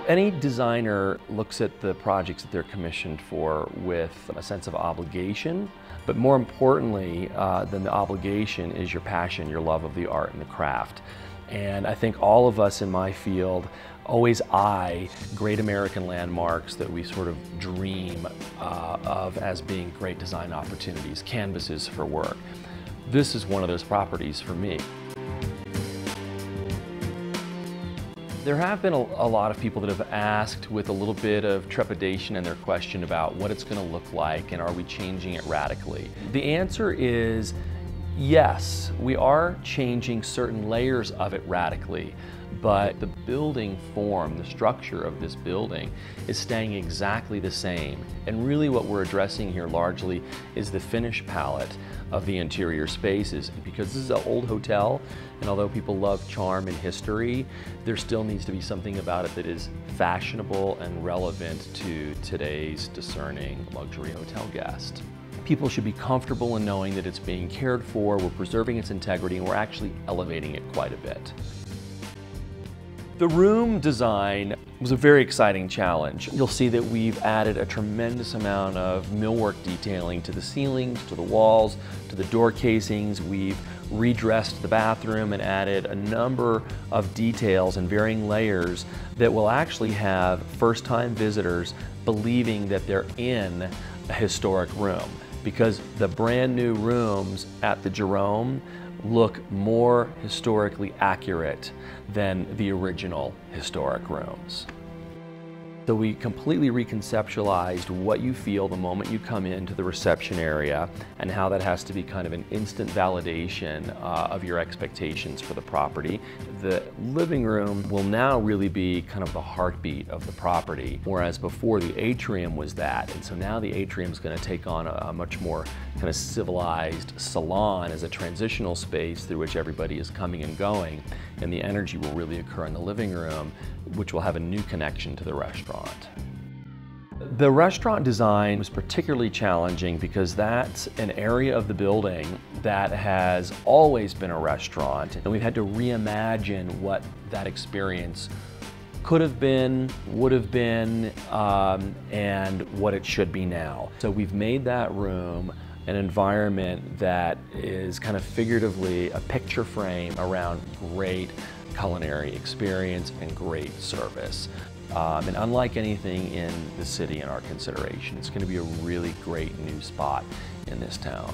Any designer looks at the projects that they're commissioned for with a sense of obligation, but more importantly than the obligation is your passion, your love of the art and the craft. And I think all of us in my field always eye great American landmarks that we sort of dream of as being great design opportunities, canvases for work. This is one of those properties for me. There have been a lot of people that have asked with a little bit of trepidation in their question about what it's going to look like and are we changing it radically. The answer is yes, we are changing certain layers of it radically, but the building form, the structure of this building is staying exactly the same. And really what we're addressing here largely is the finish palette of the interior spaces. Because this is an old hotel, and although people love charm and history, there still needs to be something about it that is fashionable and relevant to today's discerning luxury hotel guest. People should be comfortable in knowing that it's being cared for, we're preserving its integrity, and we're actually elevating it quite a bit. The room design was a very exciting challenge. You'll see that we've added a tremendous amount of millwork detailing to the ceilings, to the walls, to the door casings. We've redressed the bathroom and added a number of details in varying layers that will actually have first-time visitors believing that they're in a historic room, because the brand new rooms at the Jerome look more historically accurate than the original historic rooms. So we completely reconceptualized what you feel the moment you come into the reception area and how that has to be kind of an instant validation of your expectations for the property. The living room will now really be kind of the heartbeat of the property, whereas before the atrium was that. And so now the atrium is going to take on a much more kind of civilized salon as a transitional space through which everybody is coming and going, and the energy will really occur in the living room, which will have a new connection to the restaurant. The restaurant design was particularly challenging because that's an area of the building that has always been a restaurant, and we've had to reimagine what that experience could have been, would have been, and what it should be now. So we've made that room an environment that is kind of figuratively a picture frame around great culinary experience and great service. And unlike anything in the city in our consideration, it's going to be a really great new spot in this town.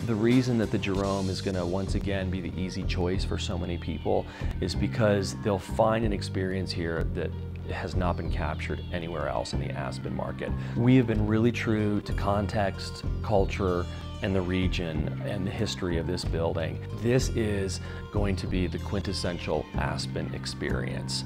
The reason that the Jerome is going to once again be the easy choice for so many people is because they'll find an experience here that has not been captured anywhere else in the Aspen market. We have been really true to context, culture, and the region and the history of this building. This is going to be the quintessential Aspen experience.